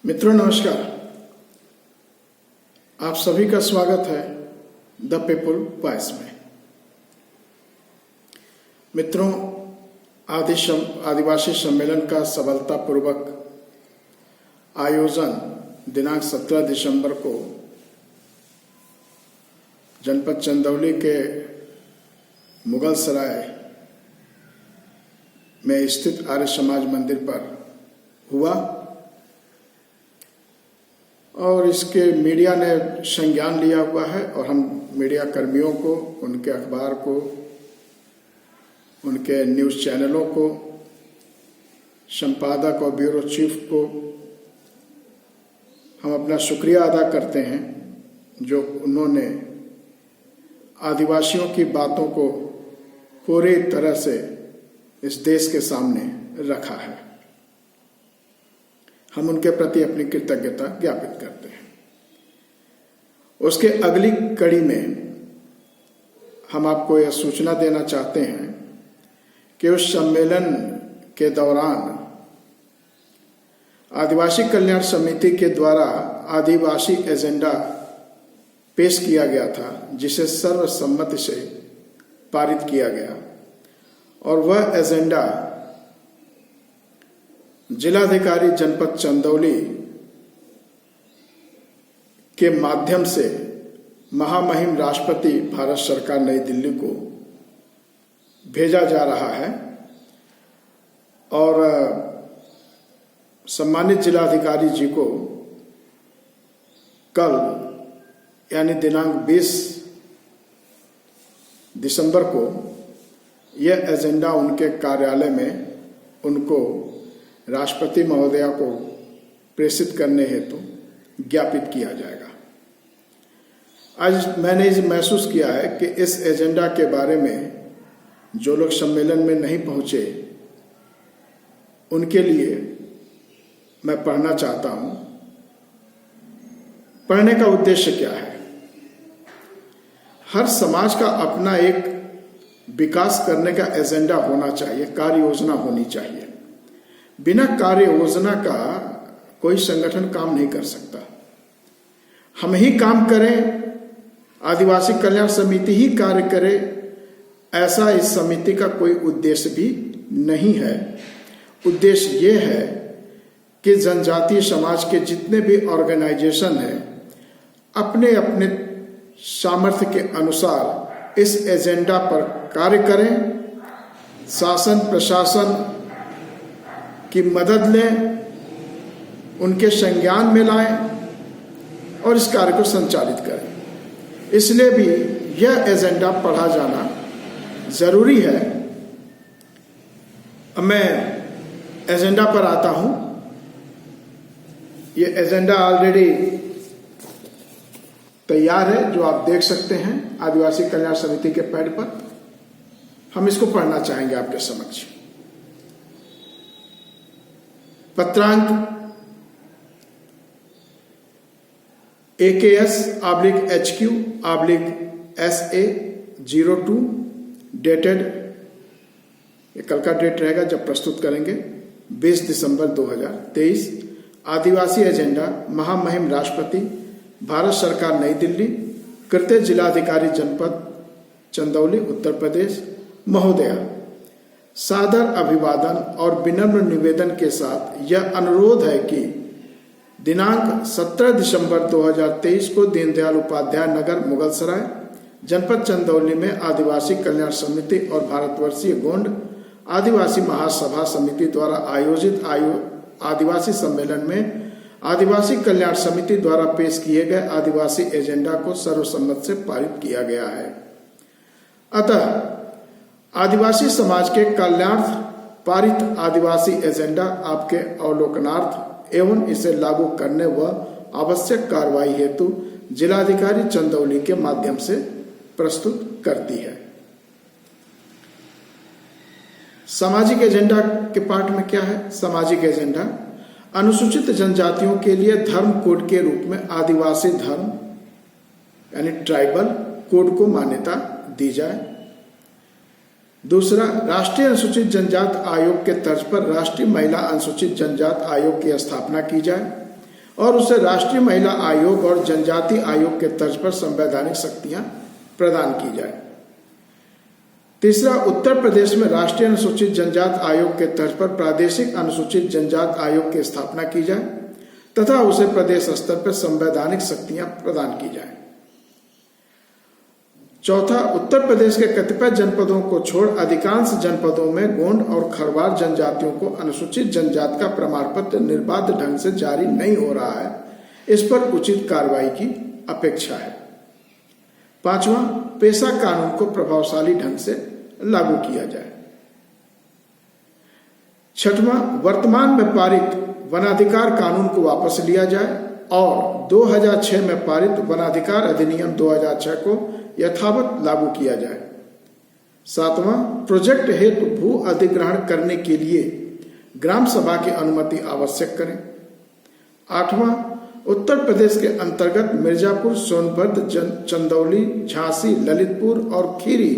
मित्रों नमस्कार। आप सभी का स्वागत है द पीपुल वॉइस में। मित्रों, आदिवासी सम्मेलन का सफलतापूर्वक आयोजन दिनांक 17 दिसंबर को जनपद चंदौली के मुगल सराय में स्थित आर्य समाज मंदिर पर हुआ और इसके मीडिया ने संज्ञान लिया हुआ है और हम मीडिया कर्मियों को, उनके अखबार को, उनके न्यूज़ चैनलों को, संपादक और ब्यूरो चीफ को हम अपना शुक्रिया अदा करते हैं जो उन्होंने आदिवासियों की बातों को पूरी तरह से इस देश के सामने रखा है। हम उनके प्रति अपनी कृतज्ञता ज्ञापित करते हैं। उसके अगली कड़ी में हम आपको यह सूचना देना चाहते हैं कि उस सम्मेलन के दौरान आदिवासी कल्याण समिति के द्वारा आदिवासी एजेंडा पेश किया गया था, जिसे सर्वसम्मति से पारित किया गया और वह एजेंडा जिलाधिकारी जनपद चंदौली के माध्यम से महामहिम राष्ट्रपति भारत सरकार नई दिल्ली को भेजा जा रहा है और सम्मानित जिलाधिकारी जी को कल यानी दिनांक 20 दिसंबर को यह एजेंडा उनके कार्यालय में उनको राष्ट्रपति महोदया को प्रेषित करने हेतु ज्ञापित किया जाएगा। आज मैंने महसूस किया है कि इस एजेंडा के बारे में जो लोग सम्मेलन में नहीं पहुंचे उनके लिए मैं पढ़ना चाहता हूं। पढ़ने का उद्देश्य क्या है? हर समाज का अपना एक विकास करने का एजेंडा होना चाहिए, कार्य योजना होनी चाहिए। बिना कार्य योजना का कोई संगठन काम नहीं कर सकता। हम ही काम करें, आदिवासी कल्याण समिति ही कार्य करे, ऐसा इस समिति का कोई उद्देश्य भी नहीं है। उद्देश्य ये है कि जनजातीय समाज के जितने भी ऑर्गेनाइजेशन हैं अपने अपने सामर्थ्य के अनुसार इस एजेंडा पर कार्य करें, शासन प्रशासन की मदद लें, उनके संज्ञान में लाएं और इस कार्य को संचालित करें। इसलिए भी यह एजेंडा पढ़ा जाना जरूरी है। अब मैं एजेंडा पर आता हूं। यह एजेंडा ऑलरेडी तैयार है, जो आप देख सकते हैं आदिवासी कल्याण समिति के पैड पर। हम इसको पढ़ना चाहेंगे आपके समक्ष। पत्रांक AKS/HQ/SA02 डेटेड, ये कल का डेट रहेगा जब प्रस्तुत करेंगे, 20 दिसंबर 2023। आदिवासी एजेंडा महामहिम राष्ट्रपति भारत सरकार नई दिल्ली, कृत्य जिलाधिकारी जनपद चंदौली उत्तर प्रदेश महोदया। सादर अभिवादन और विनम्र निवेदन के साथ यह अनुरोध है कि दिनांक 17 दिसंबर 2023 को दीनदयाल उपाध्याय नगर मुगलसराय जनपद चंदौली में आदिवासी कल्याण समिति और भारतवर्षीय गोंड आदिवासी महासभा समिति द्वारा आयोजित आदिवासी सम्मेलन में आदिवासी कल्याण समिति द्वारा पेश किए गए आदिवासी एजेंडा को सर्वसम्मति से पारित किया गया है। अतः आदिवासी समाज के कल्याणार्थ पारित आदिवासी एजेंडा आपके अवलोकनार्थ एवं इसे लागू करने व आवश्यक कार्रवाई हेतु जिलाधिकारी चंदौली के माध्यम से प्रस्तुत करती है। सामाजिक एजेंडा के पार्ट में क्या है? सामाजिक एजेंडा अनुसूचित जनजातियों के लिए धर्म कोड के रूप में आदिवासी धर्म यानी ट्राइबल कोड को मान्यता दी जाए। दूसरा, राष्ट्रीय अनुसूचित जनजात आयोग के तर्ज पर राष्ट्रीय महिला अनुसूचित जनजात आयोग की स्थापना की जाए। और उसे राष्ट्रीय महिला आयोग और जनजाति आयोग के तर्ज पर संवैधानिक शक्तियां प्रदान की जाए। तीसरा, उत्तर प्रदेश में राष्ट्रीय अनुसूचित जनजाति आयोग के तर्ज पर प्रादेशिक अनुसूचित जनजाति आयोग की स्थापना की जाए तथा उसे प्रदेश स्तर पर संवैधानिक शक्तियां प्रदान की जाए। चौथा, उत्तर प्रदेश के कतिपय जनपदों को छोड़ अधिकांश जनपदों में गोंड और खरवार जनजातियों को अनुसूचित जनजाति का प्रमाण पत्र निर्बाध ढंग से जारी नहीं हो रहा है, इस पर उचित कार्रवाई की अपेक्षा है। पांचवा, पेशा कानून को प्रभावशाली ढंग से लागू किया जाए। छठवां, वर्तमान में पारित वनाधिकार कानून को वापस लिया जाए और 2006 में पारित वनाधिकार अधिनियम 2006 को यथावत लागू किया जाए। सातवां, प्रोजेक्ट हेतु भू अधिग्रहण करने के लिए ग्राम सभा की अनुमति आवश्यक करें। आठवां, उत्तर प्रदेश के अंतर्गत मिर्जापुर, सोनभद्र, चंदौली, झांसी, ललितपुर और खीरी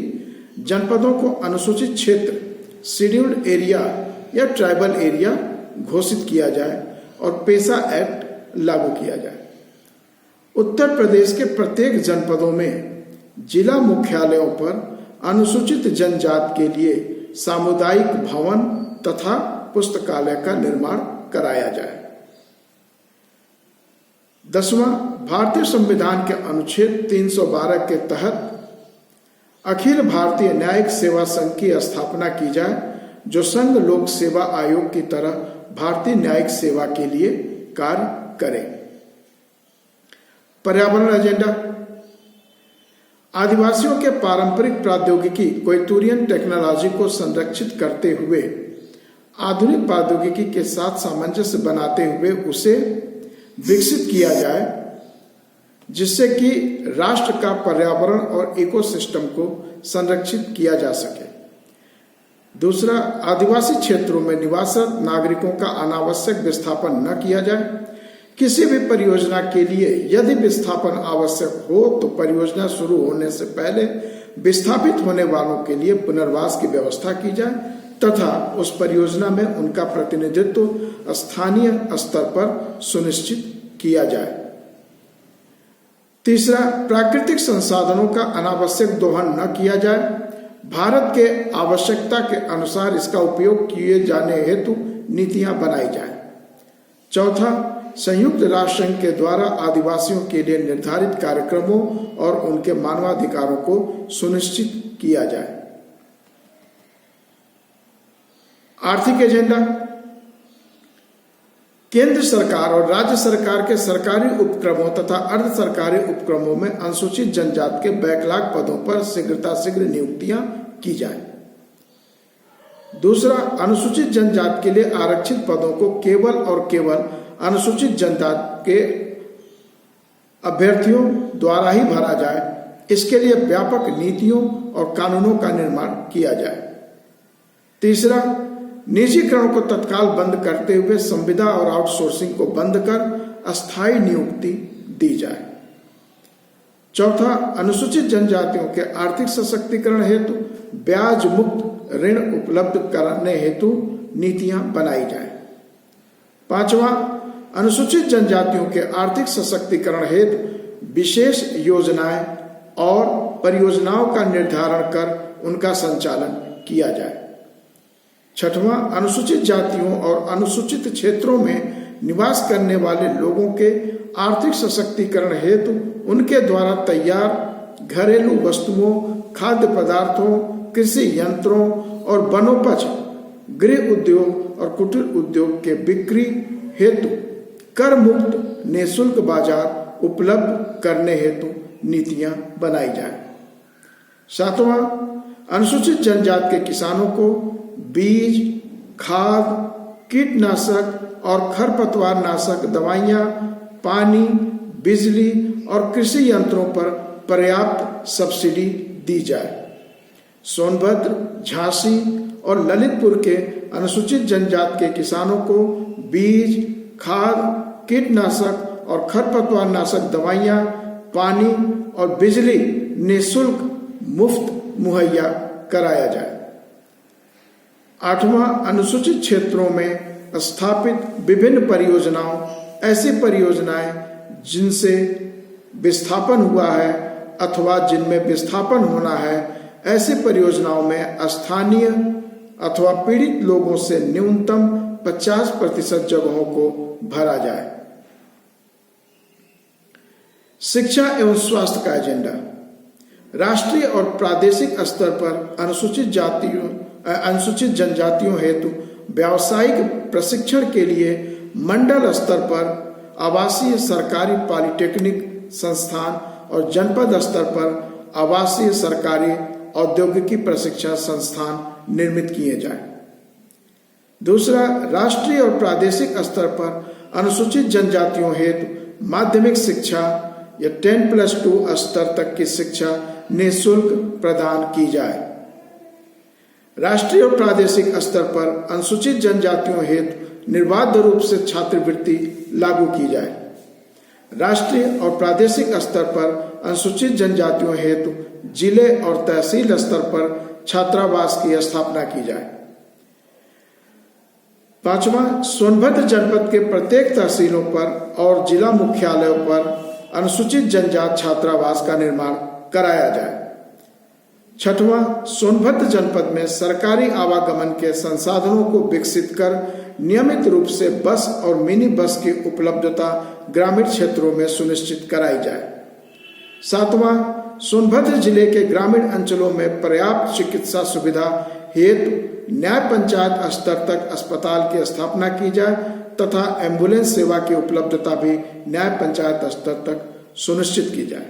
जनपदों को अनुसूचित क्षेत्र, शेड्यूल्ड एरिया या ट्राइबल एरिया घोषित किया जाए और पेशा एक्ट लागू किया जाए। उत्तर प्रदेश के प्रत्येक जनपदों में जिला मुख्यालयों पर अनुसूचित जनजाति के लिए सामुदायिक भवन तथा पुस्तकालय का निर्माण कराया जाए। 10वां, भारतीय संविधान के अनुच्छेद 312 के तहत अखिल भारतीय न्यायिक सेवा संघ की स्थापना की जाए, जो संघ लोक सेवा आयोग की तरह भारतीय न्यायिक सेवा के लिए कार्य करे। पर्यावरण एजेंडा, आदिवासियों के पारंपरिक प्रौद्योगिकी कोइतुरियन टेक्नोलॉजी को संरक्षित करते हुए आधुनिक प्रौद्योगिकी के साथ सामंजस्य बनाते हुए उसे विकसित किया जाए, जिससे कि राष्ट्र का पर्यावरण और इकोसिस्टम को संरक्षित किया जा सके। दूसरा, आदिवासी क्षेत्रों में निवासरत नागरिकों का अनावश्यक विस्थापन न किया जाए। किसी भी परियोजना के लिए यदि विस्थापन आवश्यक हो तो परियोजना शुरू होने से पहले विस्थापित होने वालों के लिए पुनर्वास की व्यवस्था की जाए तथा उस परियोजना में उनका प्रतिनिधित्व स्थानीय स्तर पर सुनिश्चित किया जाए। तीसरा, प्राकृतिक संसाधनों का अनावश्यक दोहन न किया जाए। भारत के आवश्यकता के अनुसार इसका उपयोग किए जाने हेतु नीतियां बनाई जाए। चौथा, संयुक्त राष्ट्र संघ के द्वारा आदिवासियों के लिए निर्धारित कार्यक्रमों और उनके मानवाधिकारों को सुनिश्चित किया जाए। आर्थिक एजेंडा, केंद्र सरकार और राज्य सरकार के सरकारी उपक्रमों तथा अर्ध सरकारी उपक्रमों में अनुसूचित जनजाति के बैकलॉग पदों पर शीघ्र नियुक्तियां की जाए। दूसरा, अनुसूचित जनजाति के लिए आरक्षित पदों को केवल और केवल अनुसूचित जनजाति के अभ्यर्थियों द्वारा ही भरा जाए। इसके लिए व्यापक नीतियों और कानूनों का निर्माण किया जाए। तीसरा, निजीकरण को तत्काल बंद करते हुए संविदा और आउटसोर्सिंग को बंद कर अस्थायी नियुक्ति दी जाए। चौथा, अनुसूचित जनजातियों के आर्थिक सशक्तिकरण हेतु ब्याज मुक्त ऋण उपलब्ध कराने हेतु नीतियां बनाई जाए। पांचवा, अनुसूचित जनजातियों के आर्थिक सशक्तिकरण हेतु विशेष योजनाएं और परियोजनाओं का निर्धारण कर उनका संचालन किया जाए। छठवां, अनुसूचित जातियों और अनुसूचित क्षेत्रों में निवास करने वाले लोगों के आर्थिक सशक्तिकरण हेतु उनके द्वारा तैयार घरेलू वस्तुओं, खाद्य पदार्थों, कृषि यंत्रों और वनोपज, गृह उद्योग और कुटीर उद्योग के बिक्री हेतु कर मुक्त निःशुल्क बाजार उपलब्ध करने हेतु नीतियां बनाई जाए। सातवां, अनुसूचित जनजाति के किसानों को बीज, खाद, कीटनाशक और खरपतवार नाशक दवाइयां, पानी, बिजली और कृषि यंत्रों पर पर्याप्त सब्सिडी दी जाए। सोनभद्र, झांसी और ललितपुर के अनुसूचित जनजाति के किसानों को बीज, खाद, कीटनाशक और खरपतवार नाशक दवाइयां, पानी और बिजली निःशुल्क मुफ्त मुहैया कराया जाए। आठवां, अनुसूचित क्षेत्रों में स्थापित विभिन्न परियोजनाओं ऐसी परियोजनाएं जिनसे विस्थापन हुआ है अथवा जिनमें विस्थापन होना है, ऐसी परियोजनाओं में स्थानीय अथवा पीड़ित लोगों से न्यूनतम 50% जगहों को भरा जाए। शिक्षा एवं स्वास्थ्य का एजेंडा। राष्ट्रीय और प्रादेशिक स्तर पर अनुसूचित जनजातियों हेतु व्यावसायिक प्रशिक्षण के लिए मंडल स्तर पर आवासीय सरकारी पॉलिटेक्निक संस्थान और जनपद स्तर पर आवासीय सरकारी औद्योगिकी प्रशिक्षण संस्थान निर्मित किए जाए। दूसरा, राष्ट्रीय और प्रादेशिक स्तर पर अनुसूचित जनजातियों हेतु माध्यमिक शिक्षा या 10+2 स्तर तक की शिक्षा निःशुल्क प्रदान की जाए। राष्ट्रीय और प्रादेशिक स्तर पर अनुसूचित जनजातियों हेतु निर्बाध रूप से छात्रवृत्ति लागू की जाए। राष्ट्रीय और प्रादेशिक स्तर पर अनुसूचित जनजातियों हेतु जिले और तहसील स्तर पर छात्रावास की स्थापना की जाए। पांचवा, सोनभद्र जनपद के प्रत्येक तहसीलों पर और जिला मुख्यालयों पर अनुसूचित जनजाति छात्रावास का निर्माण कराया जाए। छठवां, सोनभद्र जनपद में सरकारी आवागमन के संसाधनों को विकसित कर नियमित रूप से बस और मिनी बस की उपलब्धता ग्रामीण क्षेत्रों में सुनिश्चित कराई जाए। सातवां, सोनभद्र जिले के ग्रामीण अंचलों में पर्याप्त चिकित्सा सुविधा हेतु न्याय पंचायत स्तर तक अस्पताल की स्थापना की जाए तथा एम्बुलेंस सेवा की उपलब्धता भी न्याय पंचायत स्तर तक सुनिश्चित की जाए।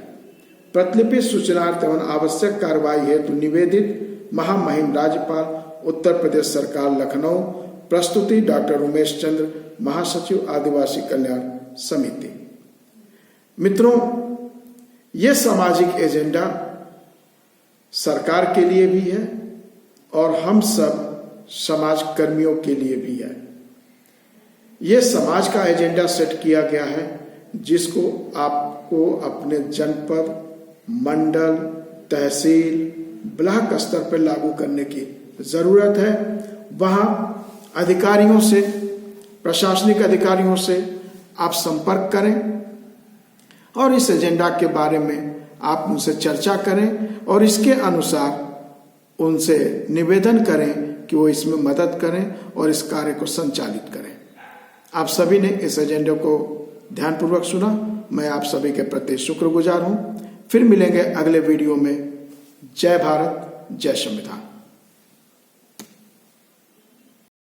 प्रतिलिपि सूचनार्थ एवं आवश्यक कार्रवाई हेतु निवेदित महामहिम राज्यपाल उत्तर प्रदेश सरकार लखनऊ। प्रस्तुति डॉक्टर उमेश चंद्र, महासचिव आदिवासी कल्याण समिति। मित्रों, ये सामाजिक एजेंडा सरकार के लिए भी है और हम सब समाज कर्मियों के लिए भी है। ये समाज का एजेंडा सेट किया गया है जिसको आपको अपने जनपद, मंडल, तहसील, ब्लॉक स्तर पर लागू करने की जरूरत है। वहां अधिकारियों से, प्रशासनिक अधिकारियों से आप संपर्क करें और इस एजेंडा के बारे में आप उनसे चर्चा करें और इसके अनुसार उनसे निवेदन करें कि वो इसमें मदद करें और इस कार्य को संचालित करें। आप सभी ने इस एजेंडा को ध्यानपूर्वक सुना, मैं आप सभी के प्रति शुक्रगुजार हूं। फिर मिलेंगे अगले वीडियो में। जय भारत, जय संविधान।